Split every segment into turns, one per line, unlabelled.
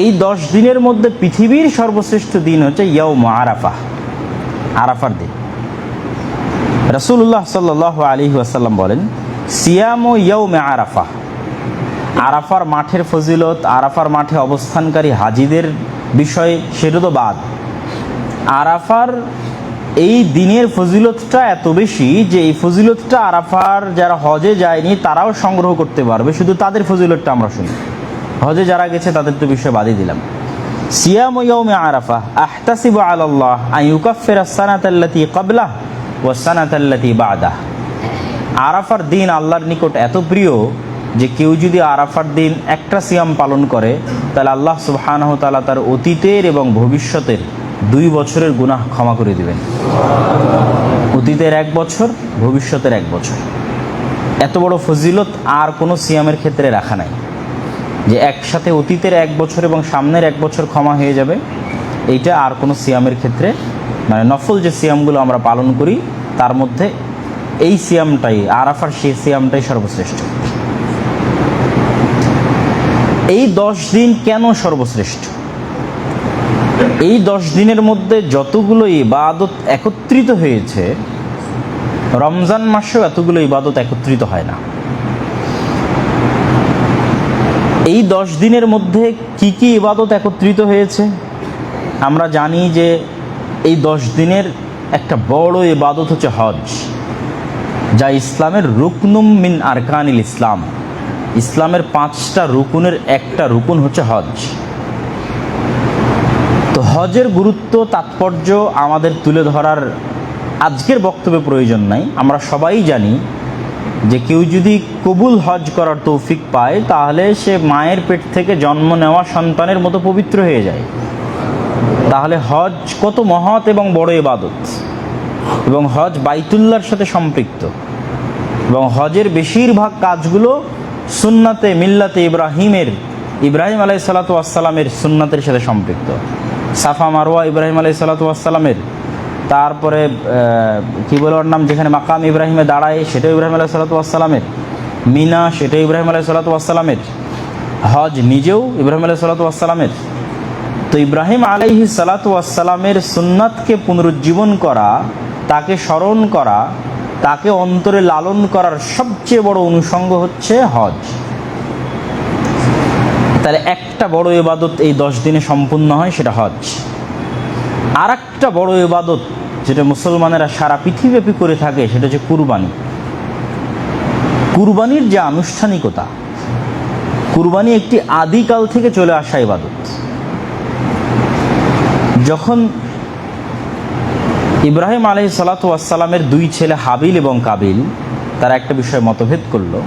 এই 10 দিনের মধ্যে পৃথিবীর সর্বশ্রেষ্ঠ দিন হচ্ছে ইয়াউম আরাফা, আরাফার দিন। রাসূলুল্লাহ সাল্লাল্লাহু আলাইহি ওয়াসাল্লাম বলেন, সিয়ামু ইয়াউমে আরাফা, আরাফার মাঠের ফজিলত, আরাফার মাঠে অবস্থানকারী হাজিদের বিষয় সেটা তো বাদ। আরাফার এই দিনের ফজিলতটা এত বেশি যে এই ফজিলতটা আরাফার যারা হজে যায়নি তারাও সংগ্রহ করতে পারবে। শুধু তাদের ফজিলতটা আমরা শুনি, হজে যারা গেছে তাদের তো বিষয় বাদই দিলাম। সিয়ামু ইয়াউমে আরাফা আহতাসিবু আলাল্লাহ আন ইউকাফিরা আস-সানাতাল্লাতী ক্বাবলাহু ওয়াস-সানাতাল্লাতী বা'দাহু। আরাফার দিন আল্লাহর নিকট এত প্রিয় যে কেউ যদি আরাফার দিন একটা সিয়াম পালন করে তাহলে আল্লাহ সুবহানাহু ওয়া তাআলা তার অতীতের এবং ভবিষ্যতের 2 বছরের গুনাহ ক্ষমা করে দিবেন। অতীতের 1 বছর, ভবিষ্যতের 1 বছর। এত বড় ফজিলত আর কোনো সিয়ামের ক্ষেত্রে রাখা নাই যে একসাথে অতীতের 1 বছর এবং সামনের 1 বছর ক্ষমা হয়ে যাবে। এইটা আর কোনো সিয়ামের ক্ষেত্রে, মানে নফল যে সিয়ামগুলো আমরা পালন করি তার মধ্যে এই সিয়ামটাই, আরাফার সেই সিয়ামটাই সর্বশ্রেষ্ঠ। এই 10 দিন কেন সর্বশ্রেষ্ঠ? এই 10 দিনের মধ্যে যতগুলো ইবাদত একত্রিত হয়েছে, রমজান মাসেও এতগুলো ইবাদত একত্রিত হয় না। এই 10 দিনের মধ্যে কি কি ইবাদত একত্রিত হয়েছে? আমরা জানি যে এই 10 দিনের একটা বড় ইবাদত হচ্ছে হজ, যা ইসলামের রুকনুম মিন আরকানিল ইসলাম। ইসলামের 5টা রুকুনের একটা রুকুন হচ্ছে হজ। তো হজের গুরুত্ব, তাৎপর্য আমাদের তুলে ধরার আজকের বক্তব্যে প্রয়োজন নাই। আমরা সবাই জানি যে কেউ যদি কবুল হজ করার তৌফিক পায় তাহলে সে মায়ের পেট থেকে জন্ম নেওয়া সন্তানের মতো পবিত্র হয়ে যায়। তাহলে হজ কত মহৎ এবং বড় ইবাদত, এবং হজ বাইতুল্লাহর সাথে সম্পৃক্ত, এবং হজের বেশিরভাগ কাজগুলো সুন্নাতে মিল্লাতে ইব্রাহিম আলাইহিসসালাতু ওয়াসসালামের সুন্নাতের সাথে সম্পৃক্ত। সাফা মারওয়া ইব্রাহিম আলাইহিসসালাতু ওয়াসসালামের, তারপরে কি বলে ওর নাম, যেখানে মাকাম ইব্রাহিমে দাঁড়ায় সেটাও ইব্রাহিম আলাইহিসসালাতু ওয়াসসালামের, মিনা সেটাও ইব্রাহিম আলাইহিসসালাতু ওয়াসসালামের, হজ নিজেও ইব্রাহিম আলাইহিসসালাতু ওয়াসসালামের। তো ইব্রাহিম আলাইহিসসালাতু ওয়াসসালামের সুন্নাতকে পুনরুজ্জীবন করা, তাকে স্মরণ করা, তাকে অন্তরে লালন করার সবচেয়ে বড় অনুষঙ্গ হচ্ছে হজ। তাহলে একটা বড় ইবাদত এই 10 দিনে সম্পূর্ণ হয়, সেটা হজ। আর একটা বড় ইবাদত যেটা মুসলমানেরা সারা পৃথিবীব্যাপী করে থাকে সেটা হচ্ছে কুরবানি। কুরবানির যে আনুষ্ঠানিকতা, কুরবানি একটি আদিকাল থেকে চলে আসা ইবাদত। যখন ইব্রাহিম আলাইহিসসালাতু ওয়াসসালামের 2 ছেলে হাবিল এবং কাবিল তারা একটা বিষয়ে মতভেদ করলো,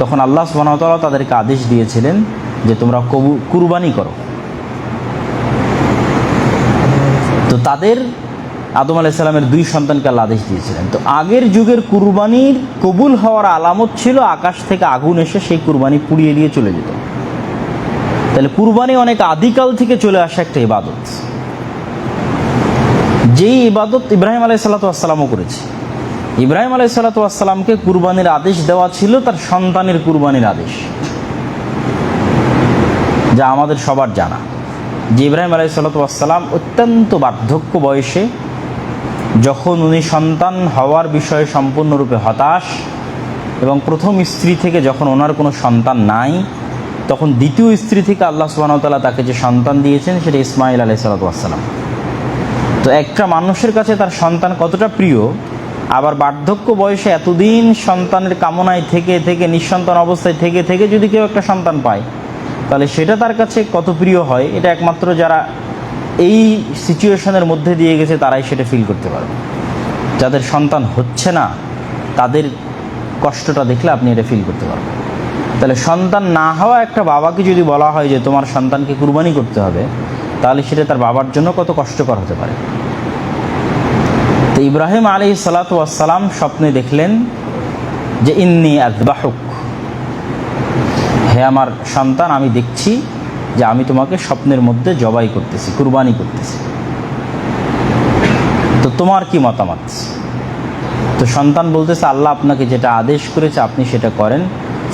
তখন আল্লাহ সুবহানাহু ওয়া তাআলা তাদেরকে আদেশ দিয়েছিলেন যে তোমরা কুরবানি করো। তো তাদের আদম আলাইহিস সালামের 2 সন্তানকে আল্লাহ আদেশ দিয়েছিলেন। তো আগের যুগের কুরবানির কবুল হওয়ার আলামত ছিল আকাশ থেকে আগুন এসে সেই কুরবানি পুড়িয়ে দিয়ে চলে যেত। তাহলে কুরবানি অনেক আদিকাল থেকে চলে আসা একটা ইবাদত, যেই ইবাদত ইব্রাহিম আলাইহিসসালাতু ওয়াসসালামও করেছে। ইব্রাহিম আলাইহিসসালাতু ওয়াসসালামকে কুরবানির আদেশ দেওয়া ছিল তার সন্তানের কুরবানির আদেশ, যা আমাদের সবার জানা যে ইব্রাহিম আলাইহিসসালাতু ওয়াসসালাম অত্যন্ত বার্ধক্য বয়সে, যখন উনি সন্তান হওয়ার বিষয়ে সম্পূর্ণরূপে হতাশ, এবং প্রথম স্ত্রী থেকে যখন ওনার কোনো সন্তান নাই, তখন দ্বিতীয় স্ত্রী থেকে আল্লাহ সুবহানাহু ওয়া তাআলা তাকে যে সন্তান দিয়েছেন সেটা ইসমাঈল আলাইহিসসালাতু ওয়াসসালাম। তো একটা মানুষের কাছে তার সন্তান কতটা প্রিয়, আবার বার্ধক্য বয়সে এতদিন সন্তানের কামনায় থেকে থেকে, নিঃসন্তান অবস্থায় থেকে থেকে যদি কেউ একটা সন্তান পায় তাহলে সেটা তার কাছে কত প্রিয় হয়, এটা একমাত্র যারা এই সিচুয়েশনের মধ্যে দিয়ে গেছে তারাই সেটা ফিল করতে পারবে। যাদের সন্তান হচ্ছে না তাদের কষ্টটা দেখলে আপনি এটা ফিল করতে পারবেন। তাহলে সন্তান না হওয়া একটা বাবাকে যদি বলা হয় যে তোমার সন্তানকে কুরবানি করতে হবে, তাহলে সেটা তার বাবার জন্য কত কষ্টকর হতে পারে। তো ইব্রাহিম আলাইহিসসালাতু ওয়াসসালাম স্বপ্নে দেখলেন যে ইন্নী আযবাহুক, হে আমার সন্তান, আমি দেখছি যে আমি তোমাকে স্বপ্নের মধ্যে জবাই করতেছি, কুরবানি করতেছি, তো তোমার কি মতামত? তো সন্তান বলতেছে আল্লাহ আপনাকে যেটা আদেশ করেছে আপনি সেটা করেন,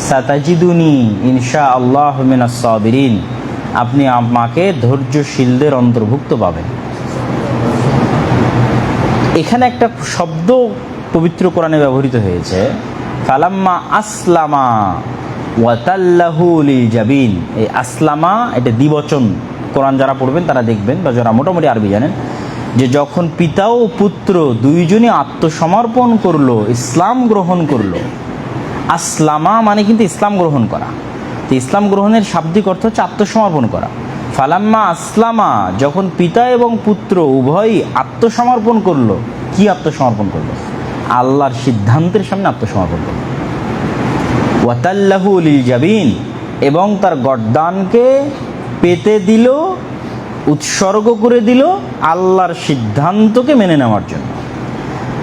সাতাজিদুনি ইনশাআল্লাহু মিনাস সাবিরিন, আপনি আমাকে ধৈর্যশীলদের অন্তর্ভুক্ত পাবেন। এখানে একটা শব্দ পবিত্র কোরআনে ব্যবহৃত হয়েছে, ফালাম্মা আসলামা ওয়াতাল্লাহু লিল জাবিন। এই আসলামা এটা দ্বিবচন, কোরআন যারা পড়বেন তারা দেখবেন, বা যারা মোটামুটি আরবি জানেন, যে যখন পিতা ও পুত্র দুইজনই আত্মসমর্পণ করলো, ইসলাম গ্রহণ করলো। আসলামা মানে কিন্তু ইসলাম গ্রহণ করা, তো ইসলাম গ্রহণের শাব্দিক অর্থ হচ্ছে আত্মসমর্পণ করা। ফালাম্মা আসলামা, যখন পিতা এবং পুত্র উভয়ই আত্মসমর্পণ করলো। কি আত্মসমর্পণ করলো? আল্লাহর সিদ্ধান্তের সামনে আত্মসমর্পণ করলো। ওয়াতাল্লাহু লিল জাবিন, এবং তার গর্দানকে পেতে দিল, উৎসর্গ করে দিল আল্লাহর সিদ্ধান্তকে মেনে নেওয়ার জন্য।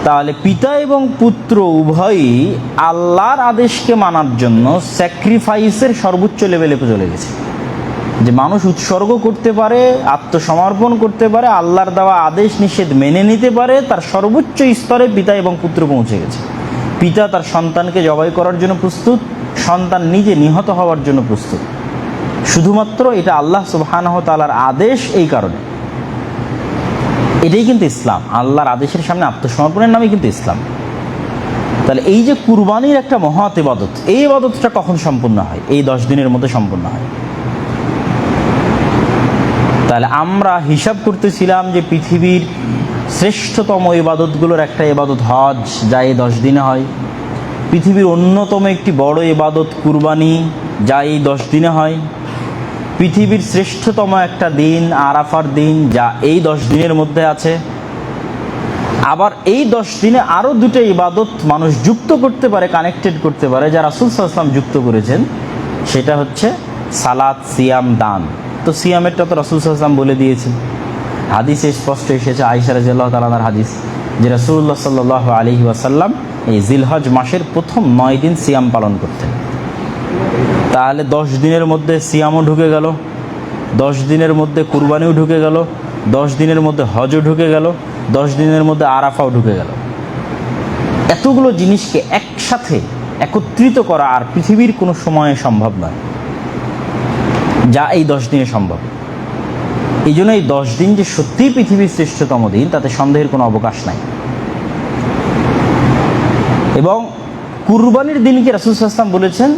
তাহলে পিতা এবং পুত্র উভয়ই আল্লাহর আদেশকে মানার জন্য স্যাক্রিফাইসের সর্বোচ্চ লেভেলে চলে গেছে, যে মানুষ উৎসর্গ করতে পারে, আত্মসমর্পণ করতে পারে, আল্লাহর দেওয়া আদেশ নিষেধ মেনে নিতে পারে, তার সর্বোচ্চ স্তরে পিতা এবং পুত্র পৌঁছে গেছে। পিতা তার সন্তানকে জবাই করার জন্য প্রস্তুত, সন্তান নিজে নিহত হওয়ার জন্য প্রস্তুত, শুধুমাত্র এটা আল্লাহ সুবহানাহু ওয়া তাআলার আদেশ। এই কারণে এটাই কিন্তু ইসলাম, আল্লাহর আদেশের সামনে আত্মসমর্পণের নামই কিন্তু ইসলাম। তাহলে এই যে কুরবানির একটা মহৎ ইবাদত, এই ইবাদতটা কখন সম্পূর্ণ হয়? এই 10 দিনের মধ্যে সম্পূর্ণ হয়। তাহলে আমরা হিসাব করতেছিলাম যে পৃথিবীর শ্রেষ্ঠতম ইবাদতগুলোর একটা ইবাদত হজ, যা এই 10 দিনে হয়। পৃথিবীর অন্যতম একটি বড় ইবাদত কুরবানি, যা এই 10 দিনে হয়। পৃথিবীর শ্রেষ্ঠতম একটা দিন আরাফার দিন, যা এই 10 দিনের মধ্যে আছে। আবার এই 10 দিনে আরও দুটো ইবাদত মানুষ যুক্ত করতে পারে, কানেক্টেড করতে পারে, যা রাসূল সাল্লাল্লাহু আলাইহি ওয়াসাল্লাম যুক্ত করেছেন। সেটা হচ্ছে সালাত, সিয়াম, দান। তো সিয়ামেরটা তো রাসূল সাল্লাল্লাহু আলাইহি ওয়াসাল্লাম বলে দিয়েছেন, হাদিসে স্পষ্ট এসেছে, আয়েশা রাদিয়াল্লাহু তাআলা আনহার হাদিস, যে রাসূলুল্লাহ সাল্লাল্লাহু আলাইহি ওয়াসাল্লাম এই জিলহজ মাসের প্রথম 9 দিন সিয়াম পালন করতেন। তাহলে 10 দিনের মধ্যে সিয়ামও ঢুকে গেল, 10 দিনের মধ্যে কুরবানিও ঢুকে গেল, 10 দিনের মধ্যে হজও ঢুকে গেল, 10 দিনের মধ্যে আরাফাও ঢুকে গেল। এতগুলো জিনিসকে একসাথে একত্রিত করা আর পৃথিবীর কোনো সময়ে সম্ভব নয়, যা এই 10 দিনে সম্ভব। এই জন্য এই 10 দিন যে সত্যিই পৃথিবীর শ্রেষ্ঠতম দিন, তাতে সন্দেহের কোনো অবকাশ নাই। এবং কুরবানির দিনকে রাসূল সাল্লাল্লাহু আলাইহি ওয়াসাল্লাম বলেছেন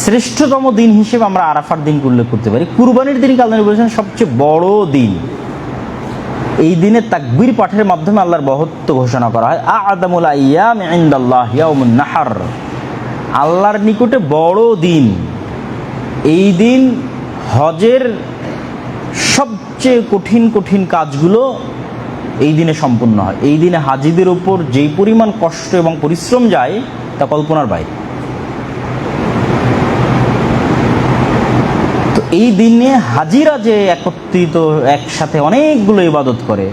শ্রেষ্ঠতম দিন হিসেবে আমরা আরাফার দিনকে উল্লেখ করতে পারি। কুরবানির দিনকে আল্লাহ বলেছেন সবচেয়ে বড় দিন। এই দিনে তাকবীর পাঠের মাধ্যমে আল্লাহর বহত্ব ঘোষণা করা হয়। আ'যামুল আইয়াম ইনদাল্লাহ ইয়াউমুন নাহর, আল্লাহর নিকটে বড় দিন। এই দিন হজের সবচেয়ে কঠিন কঠিন কাজগুলো এই দিনে সম্পূর্ণ হয়। এই দিনে হাজিদের উপর যেই পরিমাণ কষ্ট এবং পরিশ্রম যায়, তা কল্পনার বাইরে। তো এই দিনে হাজিরা যে একত্রিত একসাথে অনেকগুলো ইবাদত করে,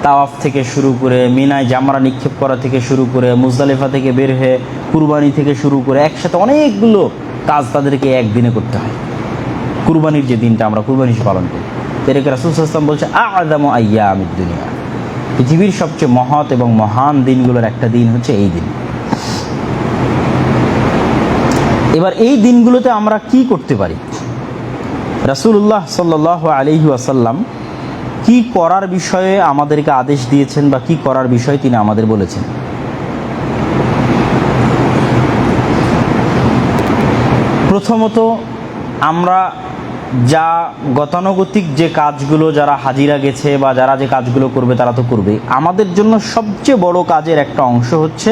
তাওয়াফ থেকে শুরু করে, মিনায় জামরা নিক্ষেপ করা থেকে শুরু করে, মুজদালিফা থেকে বের হয়ে কুরবানি থেকে শুরু করে, একসাথে অনেকগুলো কাজ তাদেরকে একদিনে করতে হয়। কুরবানির যে দিনটা আমরা কুরবানি পালন করি, এটাকে রাসূল সাল্লাল্লাহু আলাইহি ওয়াসাল্লাম বলছে আ'যামু আইয়ামিদ দুনিয়া, পৃথিবীর সবচেয়ে মহৎ এবং মহান দিনগুলোর একটা দিন হচ্ছে এই দিন। এবার এই দিনগুলোতে আমরা কি করতে পারি? রাসূলুল্লাহ সাল্লাল্লাহু আলাইহি ওয়াসাল্লাম কি করার বিষয়ে আমাদেরকে আদেশ দিয়েছেন, বা কি করার বিষয়ে তিনি আমাদের বলেছেন। প্রথমত, আমরা যা গতানুগতিক যে কাজগুলো যারা হাজিরা গেছে বা যারা যে কাজগুলো করবে তারা তো করবেই, আমাদের জন্য সবচেয়ে বড় কাজের একটা অংশ হচ্ছে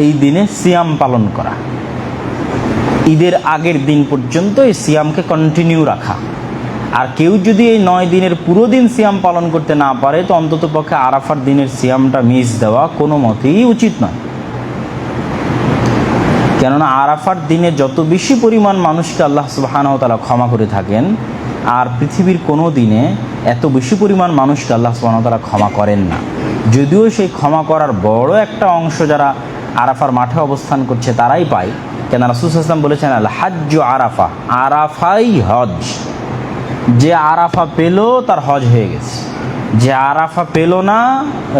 এই দিনে সিয়াম পালন করা। ঈদের আগের দিন পর্যন্ত এই সিয়ামকে কন্টিনিউ রাখা। আর কেউ যদি এই 9 দিনের পুরো দিন সিয়াম পালন করতে না পারে, তো অন্তত পক্ষে আরাফার দিনের সিয়ামটা মিস দেওয়া কোনো মতেই উচিত নয়। কেননা আরাফার দিনে যত বেশি পরিমাণ মানুষকে আল্লাহ সুবহানাহু ওয়া তাআলা ক্ষমা করে থাকেন, আর পৃথিবীর কোনো দিনে এত বেশি পরিমাণ মানুষকে আল্লাহ সুবহানাহু ওয়া তাআলা ক্ষমা করেন না। যদিও সেই ক্ষমা করার বড় একটা অংশ যারা আরাফার মাঠে অবস্থান করছে তারাই পায়। কেন রাসূল সাল্লাল্লাহু আলাইহি ওয়াসাল্লাম বলেছেন, আল হাজ্জু আরাফা, আরাফাই হজ। যে আরাফা পেল তার হজ হয়ে গেছে, যে আরাফা পেল না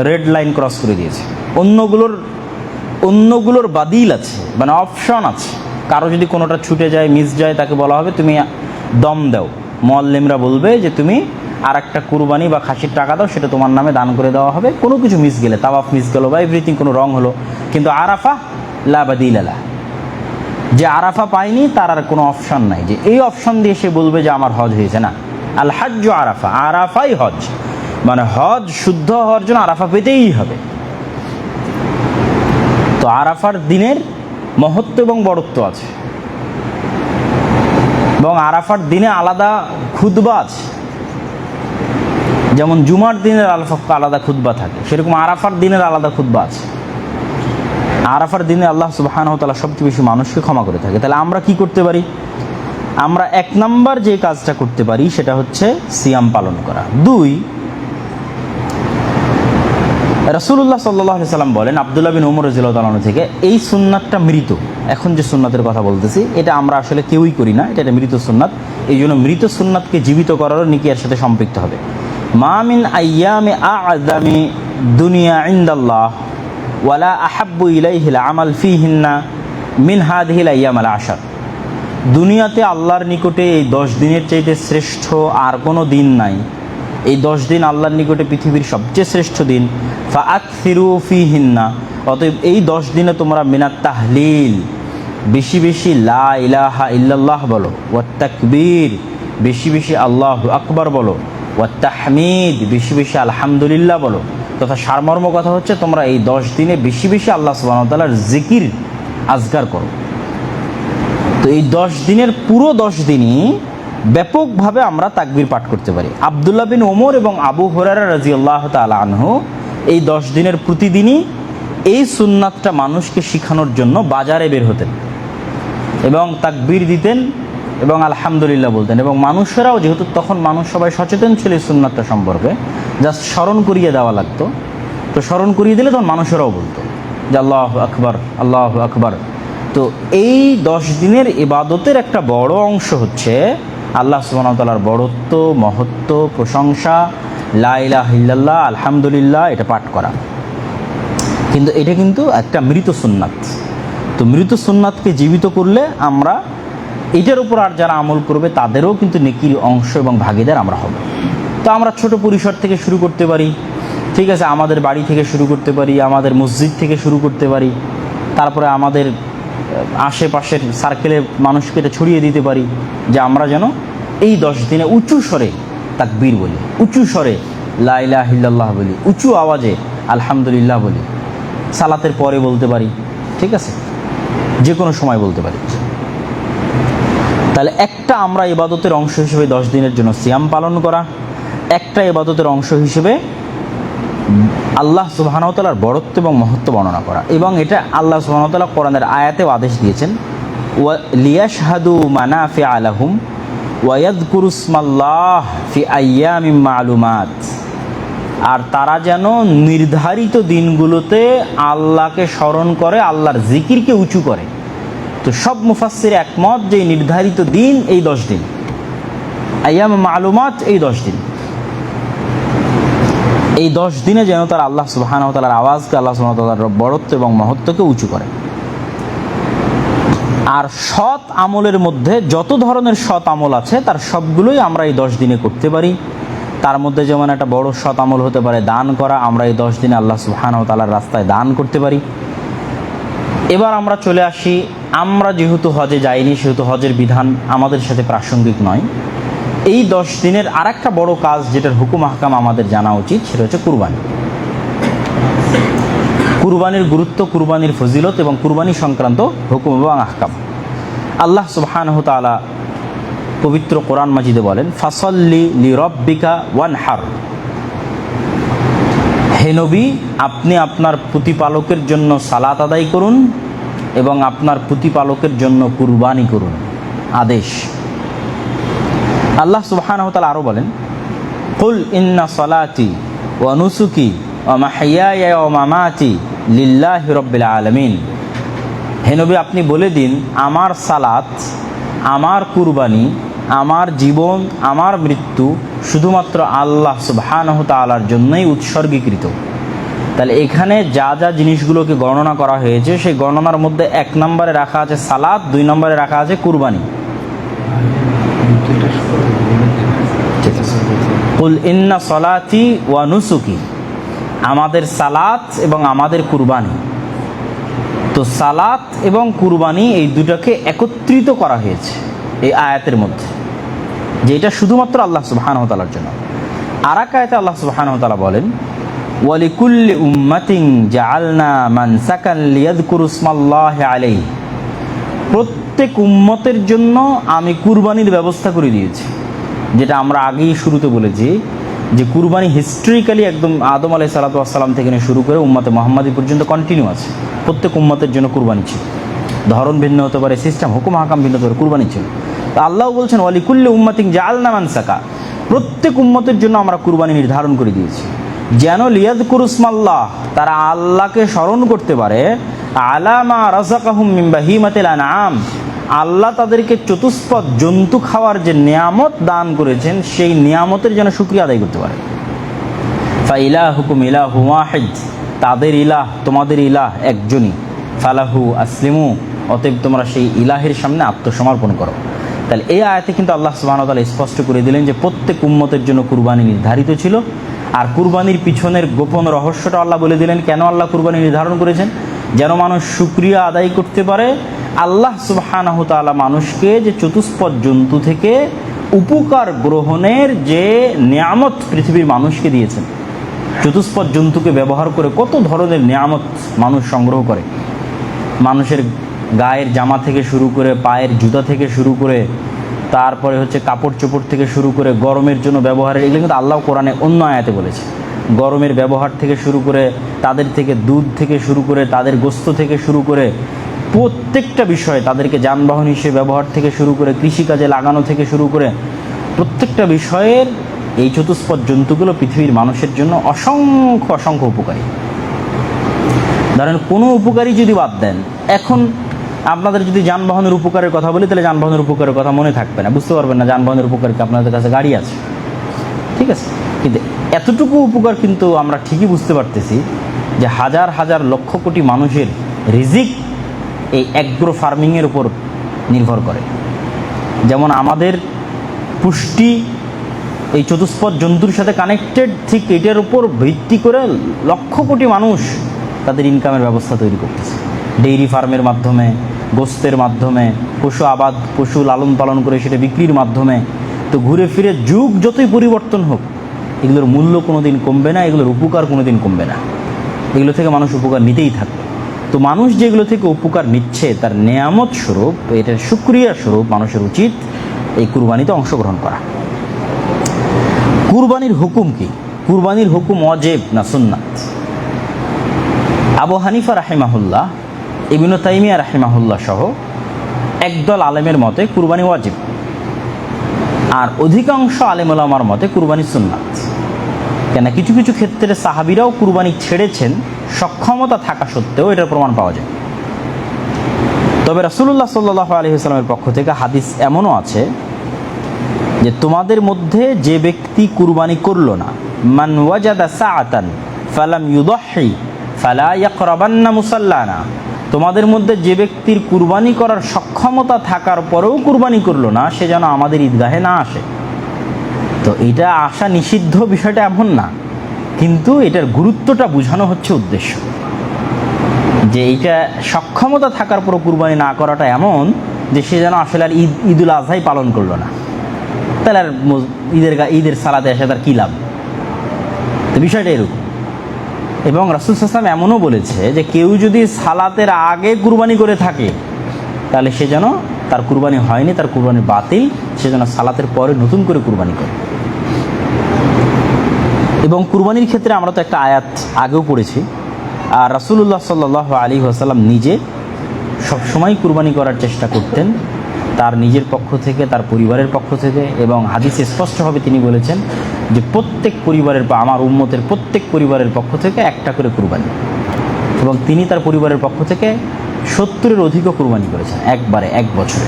রেড লাইন ক্রস করে দিয়েছে। অন্যগুলোর বাদিল আছে, মানে অপশন আছে। কারো যদি কোনোটা ছুটে যায়, মিস যায়, তাকে বলা হবে তুমি দম দাও, মুআল্লিমরা বলবে যে তুমি আর একটা কুরবানি বা খাসির টাকা দাও, সেটা তোমার নামে দান করে দেওয়া হবে। কোনো কিছু মিস গেলে, তাওয়াফ মিস গেলো বা এভরিথিং, কোনো রং হলো, কিন্তু আরাফা লা বাদিলা লাহ, যে আরাফা পায়নি তার আর কোনো অপশন নাই যে এই অপশন দিয়ে সে বলবে যে আমার হজ হয়েছে না। আল হাজ্জু আরাফা, আরাফাই হজ, মানে হজ শুদ্ধ হওয়ার জন্য আরাফা পেতেই হবে। তো আরাফার দিনের মহত্ব এবং বড়ত্ব আছে, এবং আরাফার দিনে আলাদা খুতবা আছে। যেমন জুমার দিনের আলাদা খুতবা থাকে, সেরকম আরাফার দিনের আলাদা খুতবা আছে। আরাফার দিনে আল্লাহ সুবহানাহু ওয়া তাআলা সবচেয়ে বেশি মানুষকে ক্ষমা করে থাকে। তাহলে আমরা কি করতে পারি? আমরা 1 নাম্বার যে কাজটা করতে পারি সেটা হচ্ছে সিয়াম পালন করা। 2, রাসূলুল্লাহ সাল্লাল্লাহু আলাইহি সাল্লাম বলেন, আব্দুল্লাহ বিন উমর রাদিয়াল্লাহু তাআলা আনহু থেকে, এই সুন্নাতটা মৃত। এখন যে সুন্নাতের কথা বলতেছি এটা আমরা আসলে কেউই করি না, এটা মৃত সুন্নাত। এই জন্য মৃত সুন্নাতকে জীবিত করারও নেকি এর সাথে সম্পৃক্ত হবে। মা মিন আইয়ামি আ'যামি দুনিয়া ইনদাল্লাহ ওয়ালা আহাব্বু ইলাইহিল আমাল ফীহিন্না মিন হাযিহিল আইয়ামিল আশর। দুনিয়াতে আল্লাহর নিকটে এই 10 দিনের চাইতে শ্রেষ্ঠ আর কোনো দিন নাই। এই 10 দিন আল্লাহর নিকটে পৃথিবীর সবচেয়ে শ্রেষ্ঠ দিন। ফাআকসিরু ফীহিন্না, অতএব এই 10 দিনে তোমরা মিনাত তাহলিল, বেশি বেশি লা ইলাহা ইল্লাল্লাহ বলো, ওয়াত তাকবীর, বেশি বেশি আল্লাহু আকবার বলো, ওয়াত তাহমিদ, বেশি বেশি আলহামদুলিল্লাহ বলো। তথা সারমর্ম কথা হচ্ছে তোমরা এই 10 দিনে বেশি বেশি আল্লাহ সুবহানাহু ওয়া তাআলার জিকির আজকার করো। তো এই 10 দিনের পুরো 10 দিনই ব্যাপকভাবে আমরা তাকবীর পাঠ করতে পারি। আব্দুল্লাহ বিন ওমর এবং আবু হুরায়রা রাদিয়াল্লাহু তাআলা আনহু এই 10 দিনের প্রতিদিনই এই সুন্নাতটা মানুষকে শিখানোর জন্য বাজারে বের হতেন এবং তাকবীর দিতেন এবং আলহামদুলিল্লাহ বলতেন। এবং মানুষেরাও, যেহেতু তখন মানুষ সবাই সচেতন ছিল এই সুন্নাতটা সম্পর্কে, জাস্ট স্মরণ করিয়ে দেওয়া লাগতো, তো স্মরণ করিয়ে দিলে তখন মানুষেরাও বলতো যে আল্লাহু আকবার, আল্লাহু আকবার। তো এই 10 দিনের ইবাদতের একটা বড় অংশ হচ্ছে আল্লাহ সুবহানাহু ওয়া তাআলার বড়ত্ব, মহত্ব, প্রশংসা, লা ইলাহা ইল্লাল্লাহ, আলহামদুলিল্লাহ, এটা পাঠ করা। কিন্তু এটা কিন্তু একটা মৃত সুন্নাত। তো মৃত সুন্নাতকে জীবিত করলে আমরা এটার উপর আর যারা আমল করবে তাদেরও কিন্তু নেকির অংশ এবং ভাগীদার আমরা হব। তো আমরা ছোট পরিসর থেকে শুরু করতে পারি, ঠিক আছে, আমাদের বাড়ি থেকে শুরু করতে পারি, আমাদের মসজিদ থেকে শুরু করতে পারি, তারপরে আমাদের আশেপাশের সার্কেলে মানুষকে এটা ছড়িয়ে দিতে পারি যে আমরা যেন এই 10 দিনে উঁচু স্বরে তাকবীর বলি, উঁচু স্বরে লা ইলাহা ইল্লাল্লাহ বলি, উঁচু আওয়াজে আলহামদুলিল্লাহ বলি, সালাতের পরে বলতে পারি, ঠিক আছে, যে কোনো সময় বলতে পারি। তাহলে একটা আমরা ইবাদতের অংশ হিসেবে 10 দিনের জন্য সিয়াম পালন করা, একটা ইবাদতের অংশ হিসেবে আল্লাহ সুবহানাহু ওয়া তাআলার বড়ত্ব এবং মহত্ব বর্ণনা করা। এবং এটা আল্লাহ সুবহানাহু ওয়া তাআলা কোরআনের আয়াতেও আদেশ দিয়েছেন, ওয়া লিয়াশহাদু মানাফিআ লাহুম ওয়া ইয়াযকুরু ইসমাল্লাহ ফি আইয়ামিম মা'লুমাত। আর তারা যেন নির্ধারিত দিনগুলোতে আল্লাহকে স্মরণ করে, আল্লাহর জিকিরকে উঁচু করে। তো সব মুফাসসির একমত যে নির্ধারিত দিন এই 10 দিন, আইয়াম মা'লুমাত এই 10 দিন, এই 10 দিনে যেন তারা আল্লাহ সুবহানাহু ওয়া তাআলার আওয়াজকে, আল্লাহ সুবহানাহু ওয়া তাআলার বড়ত্ব এবং মহত্বকে উঁচু করে। আর সৎ আমলের মধ্যে যত ধরনের সৎ আমল আছে তার সবগুলোই আমরা এই 10 দিনে করতে পারি। তার মধ্যে যেমন একটা বড় সৎ আমল হতে পারে দান করা, আমরা এই 10 দিনে আল্লাহ সুবহানাহু ওয়া তাআলার রাস্তায় দান করতে পারি। এবার আমরা চলে আসি, আমরা যেহেতু হজে যাইনি সেহেতু হজের বিধান আমাদের সাথে প্রাসঙ্গিক নয়। এই 10 দিনের আর একটা বড় কাজ যেটার হুকুম আহকাম আমাদের জানা উচিত, সেটা হচ্ছে কুরবানি। কুরবানির গুরুত্ব, কুরবানির ফজিলত এবং কুরবানি সংক্রান্ত হুকুম এবং আহকাম আল্লাহ সুবহানাহু ওয়া তাআলা পবিত্র কোরআন মাজিদে বলেন, ফাসাল্লি লিরাব্বিকা ওয়ানহার। হে নবী, আপনি আপনার প্রতিপালকের জন্য সালাত আদায় করুন এবং আপনার প্রতিপালকের জন্য কুরবানি করুন, আদেশ। আল্লাহ সুবহানাহু ওয়া তাআলা আরো বলেন, কুল ইন্না সালাতি ওয়া নুসুকি ওয়া মাহইয়ায়া ওয়া মামাতি লিল্লাহি রাব্বিল আলামিন। হে নবী, আপনি বলে দিন, আমার সালাত, আমার কুরবানি, আমার জীবন, আমার মৃত্যু শুধুমাত্র আল্লাহ সুবহানাহু ওয়া তাআলার জন্যই উৎসর্গীকৃত। তাহলে এখানে যা যা জিনিসগুলোকে গণনা করা হয়েছে সেই গণনার মধ্যে 1 নম্বরে রাখা আছে সালাত, 2 নম্বরে রাখা আছে কুরবানি। কুল ইন্না সলাতি ওয়া নুসুকি, আমাদের সালাত এবং আমাদের কুরবানি। তো সালাত এবং কুরবানি এই দুটাকে একত্রিত করা হয়েছে এই আয়াতের মধ্যে, যে এটা শুধুমাত্র আল্লাহ সুবহানাহু ওয়া তাআলার জন্য। আর এক আয়াতে আল্লাহ সুবহানাহু ওয়া তাআলা বলেন, ওয়ালিকুল্লি উম্মাতিন জাআলনা মানসাকান লিয়াযকুরু ইসমাল্লাহি আলাইহি, প্রত্যেক উম্মতের জন্য আমি কুরবানির ব্যবস্থা করে দিয়েছি। যেটা আমরা আগেই শুরুতে বলেছি যে কুরবানি হিস্ট্রিক্যালি একদম আদম আলাইহিস সালাতু ওয়াস সালাম থেকে নিয়ে শুরু করে উম্মতে মুহাম্মাদি পর্যন্ত কন্টিনিউ আছে। প্রত্যেক উম্মতের জন্য কুরবানি ছিল, ধরন ভিন্ন হতে পারে, সিস্টেম হুকুম হাকাম ভিন্ন হতে পারে, কুরবানি ছিল। তো আল্লাহ বলছেন ওয়ালিকুল্লি উম্মাতিন জাআলনা মানসাকা, প্রত্যেক উম্মতের জন্য আমরা কুরবানি নির্ধারণ করে দিয়েছি, যেন লিয়াযকুরু ইসমাল্লাহ, তারা আল্লাহকে স্মরণ করতে পারে, আলা মা রাযাকাহুম মিন বাহিমাতিল আনআম, আল্লাহ তাদেরকে চতুষ্পদ জন্তু খাওয়ার যে নিয়ামত দান করেছেন সেই নিয়ামতের যেন শুকরিয়া আদায় করতে পারে। ফাইলাহুকুম ইলাহু ওয়াহিদ, তাদের ইলাহ তোমাদের ইলাহ একজনই, ফালাহু আসলিমু, অতএব তোমরা সেই ইলাহের সামনে আত্মসমর্পণ করো। তাহলে এই আয়াতে কিন্তু আল্লাহ সুবহানাহু ওয়া তাআলা স্পষ্ট করে দিলেন যে প্রত্যেক উম্মতের জন্য কুরবানি নির্ধারিত ছিল। আর কুরবানির পিছনের গোপন রহস্যটা আল্লাহ বলে দিলেন, কেন আল্লাহ কুরবানি নির্ধারণ করেছেন, যেন মানুষ শুকরিয়া আদায় করতে পারে। আল্লাহ সুবহানাহু ওয়া তাআলা মানুষকে যে চতুষ্পদ জন্তু থেকে উপকার গ্রহণের যে নিয়ামত পৃথিবীর মানুষকে দিয়েছেন, চতুষ্পদ জন্তুকে ব্যবহার করে কত ধরনের নিয়ামত মানুষ সংগ্রহ করে। মানুষের গায়ের জামা থেকে শুরু করে, পায়ের জুতা থেকে শুরু করে, তারপরে হচ্ছে কাপড় চোপড় থেকে শুরু করে, গরমের জন্য ব্যবহারের, এগুলো কিন্তু আল্লাহ কোরআনে অন্য আয়াতে বলেছে। গরমের ব্যবহার থেকে শুরু করে, তাদের থেকে দুধ থেকে শুরু করে, তাদের গোস্ত থেকে শুরু করে, প্রত্যেকটা বিষয়ে তাদেরকে যানবাহন হিসেবে ব্যবহার থেকে শুরু করে, কৃষিকাজে লাগানো থেকে শুরু করে, প্রত্যেকটা বিষয়ের এই চতুষ্পদ জন্তুগুলো পৃথিবীর মানুষের জন্য অসংখ্য অসংখ্য উপকারী। ধরেন কোনো উপকারী যদি বাদ দেন, এখন আপনাদের যদি যানবাহনের উপকারের কথা বলি, তাহলে যানবাহনের উপকারের কথা মনে থাকবে না, বুঝতে পারবেন না যানবাহনের উপকার কি, আপনাদের কাছে গাড়ি আছে, ঠিক আছে। কিন্তু এতটুকু উপকার কিন্তু আমরা ঠিকই বুঝতে পারতেছি যে হাজার হাজার লক্ষ কোটি মানুষের রিজিক এই অ্যাগ্রো ফার্মিংয়ের উপর নির্ভর করে। যেমন আমাদের পুষ্টি এই চতুষ্পদ জন্তুর সাথে কানেক্টেড, ঠিক এটার উপর ভিত্তি করে লক্ষ কোটি মানুষ তাদের ইনকামের ব্যবস্থা তৈরি করতেছে। ডেইরি ফার্মের মাধ্যমে, গোস্তের মাধ্যমে, পশু আবাদ, পশু লালন পালন করে সেটা বিক্রির মাধ্যমে। তো ঘুরে ফিরে যুগ যতই পরিবর্তন হোক, এগুলোর মূল্য কোনো দিন কমবে না, এগুলোর উপকার কোনো দিন কমবে না, এগুলো থেকে মানুষ উপকার নিতেই থাকবে। তো মানুষ যেগুলো থেকে উপকার নিচ্ছে তার নেয়ামত স্বরূপ, এটার শুকরিয়া স্বরূপ মানুষের উচিত এই কুরবানিতে অংশগ্রহণ করা। কুরবানির হুকুম কি? কুরবানির হুকুম ওয়াজিব না সুন্নাত? আবু হানিফা রাহিমাহুল্লাহ, ইবনে তাইমিয়া রাহিমাহুল্লাহ সহ একদল আলেমের মতে কুরবানি ওয়াজিব, আর অধিকাংশ আলেম ওলামার মতে কুরবানি সুন্নাত। কেন, কিছু কিছু ক্ষেত্রে সাহাবীরাও কুরবানি ছেড়েছেন সক্ষমতা থাকা সত্ত্বেও, এটার প্রমাণ পাওয়া যায়। তবে রাসূলুল্লাহ সাল্লাল্লাহু আলাইহি ওয়াসাল্লামের পক্ষ থেকে হাদিস এমনও আছে যে তোমাদের মধ্যে যে ব্যক্তি কুরবানি করলো না, মান ওয়াজাদা সাআতান ফালাম ইউদহি ফালা ইয়াকরাবান্না মুসাল্লানা, তোমাদের মধ্যে যে ব্যক্তির কুরবানি করার সক্ষমতা থাকার পরেও কুরবানি করলো না, সে যেন আমাদের ঈদগাহে না আসে। তো এটা আসা নিষিদ্ধ বিষয়টা এমন না, কিন্তু এটার গুরুত্বটা বোঝানো হচ্ছে উদ্দেশ্য, যে এইটা সক্ষমতা থাকার পরও কুরবানি না করাটা এমন যে সে যেন আসলে আর ঈদুল আজহাই পালন করলো না, তাহলে আর ঈদের সালাতে এসে তার কী লাভ? তো বিষয়টা এরকম। এবং রাসূল সাল্লাল্লাহু আলাইহি ওয়াসাল্লাম এমনও বলেছে যে কেউ যদি সালাতের আগে কুরবানি করে থাকে, তাহলে সে যেন, তার কুরবানি হয়নি, তার কুরবানি বাতিল, সে যেন সালাতের পরে নতুন করে কুরবানি করে। এবং কুরবানির ক্ষেত্রে আমরা তো একটা আয়াত আগেও পড়েছি, আর রাসূলুল্লাহ সাল্লাল্লাহু আলাইহি ওয়াসাল্লাম নিজে সবসময় কুরবানি করার চেষ্টা করতেন, তার নিজের পক্ষ থেকে, তার পরিবারের পক্ষ থেকে। এবং হাদিসে স্পষ্টভাবে তিনি বলেছেন যে প্রত্যেক পরিবারের, আমার উম্মতের প্রত্যেক পরিবারের পক্ষ থেকে একটা করে কুরবানি। এবং তিনি তার পরিবারের পক্ষ থেকে 70-এর অধিকও কুরবানি করেছেন, একবারে এক বছরে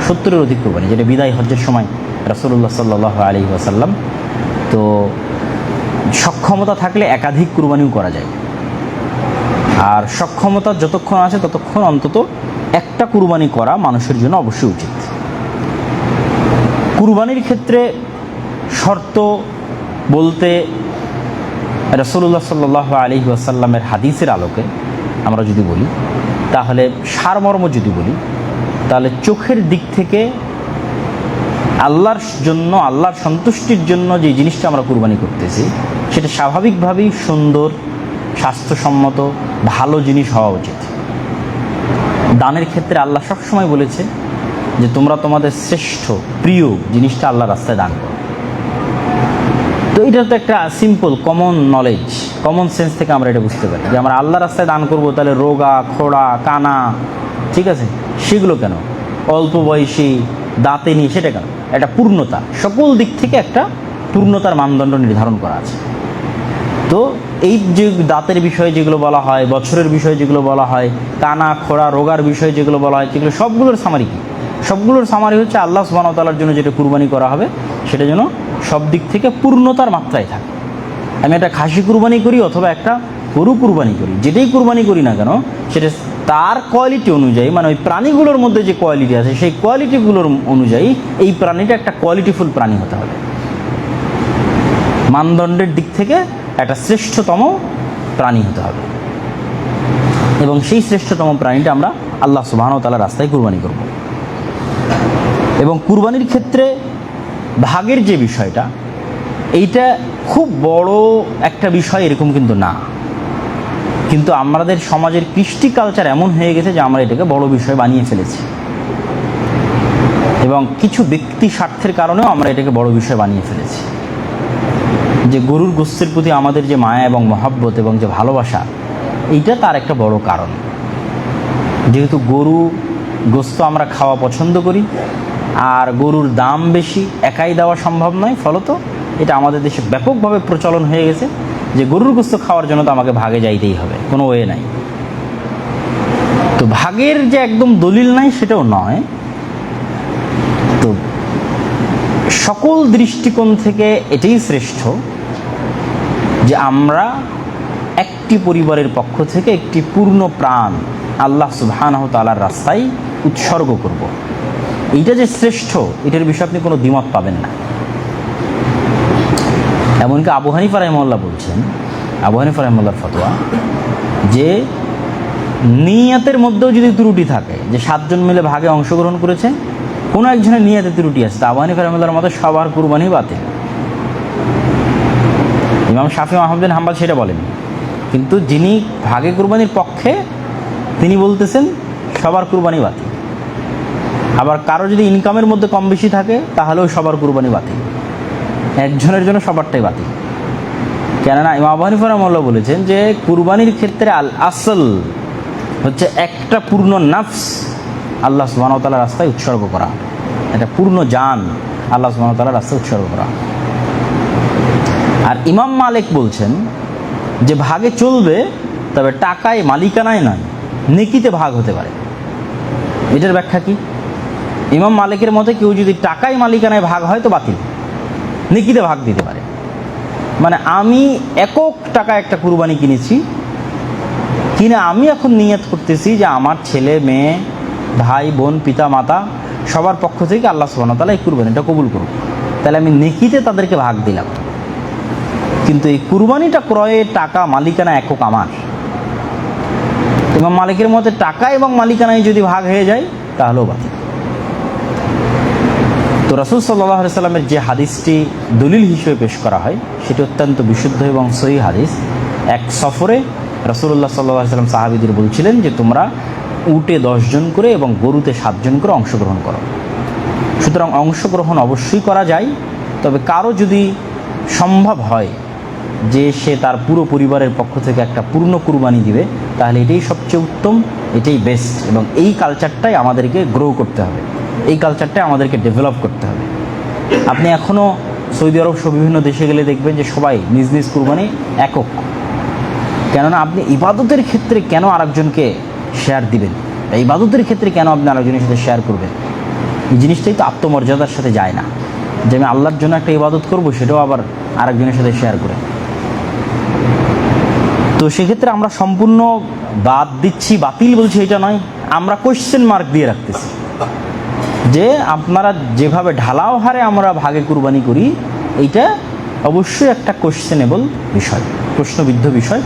70-এর অধিক কুরবানি, যেটা বিদায় হজ্জের সময় রাসূলুল্লাহ সাল্লাল্লাহু আলাইহি ওয়াসাল্লাম। তো সক্ষমতা থাকলে একাধিক কুরবানিও করা যায়, আর সক্ষমতা যতক্ষণ আছে ততক্ষণ অন্তত একটা কুরবানি করা মানুষের জন্য অবশ্যই উচিত। কুরবানির ক্ষেত্রে শর্ত বলতে রাসূলুল্লাহ সাল্লাল্লাহু আলাইহি ওয়াসাল্লামের হাদিসের আলোকে আমরা যদি বলি, তাহলে সারমর্ম যদি বলি, তাহলে চোখের দিক থেকে আল্লাহর জন্য, আল্লাহর সন্তুষ্টির জন্য যে জিনিসটা আমরা কুরবানি করতেছি, সেটা স্বাভাবিকভাবেই সুন্দর, স্বাস্থ্যসম্মত, ভালো জিনিস হওয়া উচিত। দানের ক্ষেত্রে আল্লাহ সবসময় বলেছে যে তোমরা তোমাদের শ্রেষ্ঠ প্রিয় জিনিসটা আল্লাহর রাস্তায় দান করো। তো এটা তো একটা simple common knowledge, common sense থেকে আমরা এটা বুঝতে পারি যে আমরা আল্লাহর রাস্তায় দান করব, তাহলে রোগা, খোড়া, কানা, ঠিক আছে, সেগুলো কেন? অল্প বয়সী, দাঁতে নিয়ে, সেটা কেন? একটা পূর্ণতা, সকল দিক থেকে একটা পূর্ণতার মানদণ্ড নির্ধারণ করা আছে। তো এই যে দাঁতের বিষয়ে যেগুলো বলা হয়, বছরের বিষয়ে যেগুলো বলা হয়, কানা, খোড়া, রোগার বিষয়ে যেগুলো বলা হয়, সেগুলো সবগুলোর সামারি কি? সবগুলোর সামারি হচ্ছে আল্লাহ সুবহানাহু ওয়া তাআলার জন্য যেটা কুরবানি করা হবে, সেটা যেন সব দিক থেকে পূর্ণতার মাত্রায় থাকে। আমি একটা খাসি কুরবানি করি অথবা একটা গরু কুরবানি করি, যেটাই কুরবানি করি না কেন, সেটা তার কোয়ালিটি অনুযায়ী, মানে ওই প্রাণীগুলোর মধ্যে যে কোয়ালিটি আছে, সেই কোয়ালিটিগুলোর অনুযায়ী এই প্রাণীটা একটা কোয়ালিটিফুল প্রাণী হতে হবে। মানদণ্ডের দিক থেকে একটা শ্রেষ্ঠতম প্রাণী হতে হবে, এবং সেই শ্রেষ্ঠতম প্রাণীটা আমরা আল্লাহ সুবহানাহু ওয়া তাআলার রাস্তায় কুরবানি করব। এবং কুরবানির ক্ষেত্রে ভাগের যে বিষয়টা, এইটা খুব বড় একটা বিষয় এরকম কিন্তু না, কিন্তু আমাদের সমাজের কৃষ্টি কালচার এমন হয়ে গেছে যে আমরা এটাকে বড় বিষয় বানিয়ে ফেলেছি, এবং কিছু ব্যক্তি স্বার্থের কারণেও আমরা এটাকে বড় বিষয় বানিয়ে ফেলেছি। যে গরুর গোশতের প্রতি আমাদের যে মায়া এবং মহব্বত এবং যে ভালোবাসা, এইটা তার একটা বড় কারণ। যেহেতু গরু গোশত আমরা খাওয়া পছন্দ করি, আর গরুর দাম বেশি, একাই দেওয়া সম্ভব নয়, ফলত এটা আমাদের দেশে ব্যাপকভাবে প্রচলন হয়ে গেছে যে গরুর গোশত খাওয়ার জন্য তো আমাকে ভাগে যাইতেই হবে, কোনো ওয়ে নাই। তো ভাগের যে একদম দলিল নাই সেটাও নয়। তো সকল দৃষ্টিকোণ থেকে এটাই শ্রেষ্ঠ যে আমরা একটি পরিবারের পক্ষ থেকে একটি পূর্ণ প্রাণ আল্লাহ সুবহানাহু ওয়া তাআলার রাস্তায় উৎসর্গ করব। এইটা যে শ্রেষ্ঠ, এটার বিষয়ে আপনি কোনো দ্বিমত পাবেন না। এমনকি আবু হানিফা রাহিমাহুল্লাহ বলছেন, আবু হানিফা রাহিমাহুল্লাহর ফতোয়া, যে নিয়তের মধ্যেও যদি ত্রুটি থাকে, যে 7 জন মিলে ভাগে অংশগ্রহণ করেছে, কোনো একজনের নিয়তে ত্রুটি আছে, তা আবু হানিফা রাহিমাহুল্লাহর মতে সবার কুরবানি বাতিল। ইমাম শাফি আহমদ বিন হাম্বল সেটা বলেন, কিন্তু যিনি ভাগে কুরবানির পক্ষে তিনি বলতেছেন সবার কুরবানি বাতিল। আবার কারো যদি ইনকামের মধ্যে কম বেশি থাকে, তাহলেও সবার কুরবানি বাতিল, একজনের জন্য সবারটাই বাতিল। কেননা ইমাম আবু হানিফা রাহিমাহুল্লাহ বলেছেন যে কুরবানির ক্ষেত্রে আল আসল হচ্ছে একটা পূর্ণ নাফস আল্লাহ সুবহানাহু ওয়া তাআলার রাস্তায় উৎসর্গ করা, একটা পূর্ণ জান আল্লাহ সুবহানাহু ওয়া তাআলার রাস্তায় উৎসর্গ করা। আর ইমাম মালিক বলছেন যে ভাগে চলবে, তবে টাকায় মালিকানায় নয়, নেকিতে ভাগ হতে পারে। এটার ব্যাখ্যা কি? ইমাম মালিকের মতে কেউ যদি টাকায় মালিকানায় ভাগ হয় তো বাতিল, নেকিতে ভাগ দিতে পারে। মানে আমি একক টাকা একটা কুরবানি কিনেছি, কিনে আমি এখন নিয়ত করতেছি যে আমার ছেলে মেয়ে, ভাই বোন, পিতা মাতা সবার পক্ষ থেকে আল্লাহ সুবহানাহু ওয়া তাআলা এই কুরবানিটা কবুল করুন, তাহলে আমি নেকিতে তাদেরকে ভাগ দিলাম। কিন্তু এই কুরবানিটা ক্রয়ের টাকা মালিকানা একক আমার। ইমাম মালিকের মতে টাকা এবং মালিকানায় যদি ভাগ হয়ে যায় তাহলেও বাতিল। তো রাসূল সাল্লাল্লাহু আলাইহি সাল্লামের যে হাদিসটি দলিল হিসেবে পেশ করা হয়, সেটি অত্যন্ত বিশুদ্ধ এবং সহিহ হাদিস। এক সফরে রাসূলুল্লাহ সাল্লাল্লাহু আলাইহি সাল্লাম সাহাবীদের বলছিলেন যে তোমরা উটে 10 জন করে এবং গরুতে 7 জন করে অংশগ্রহণ করো। সুতরাং অংশগ্রহণ অবশ্যই করা যায়, তবে কারো যদি সম্ভব হয় যে সে তার পুরো পরিবারের পক্ষ থেকে একটা পূর্ণ কুরবানি দিবে, তাহলে এটাই সবচেয়ে উত্তম, এটাই বেস্ট। এবং এই কালচারটাই আমাদেরকে গ্রো করতে হবে, এই কালচারটাই আমাদেরকে ডেভেলপ করতে হবে। আপনি এখনও সৌদি আরব সহ বিভিন্ন দেশে গেলে দেখবেন যে সবাই নিজ নিজ কুরবানি একক। কেননা আপনি ইবাদতের ক্ষেত্রে কেন আরেকজনকে শেয়ার দিবেন, ইবাদতের ক্ষেত্রে কেন আপনি আরেকজনের সাথে শেয়ার করবেন? এই জিনিসটাই তো আত্মমর্যাদার সাথে যায় না, যে আমি আল্লাহর জন্য একটা ইবাদত করব সেটাও আবার আরেকজনের সাথে শেয়ার করে। তো সেক্ষেত্রে আমরা সম্পূর্ণ বাদ দিচ্ছি, বাতিল বলছি এটা নয়, আমরা কোয়েশ্চেন মার্ক দিয়ে রাখতেছি যে আপনারা যেভাবে ঢালাও হারে আমরা ভাগে কুরবানি করি, এইটা অবশ্যই একটা কোশ্চেনেবল বিষয়, প্রশ্নবিদ্ধ বিষয়।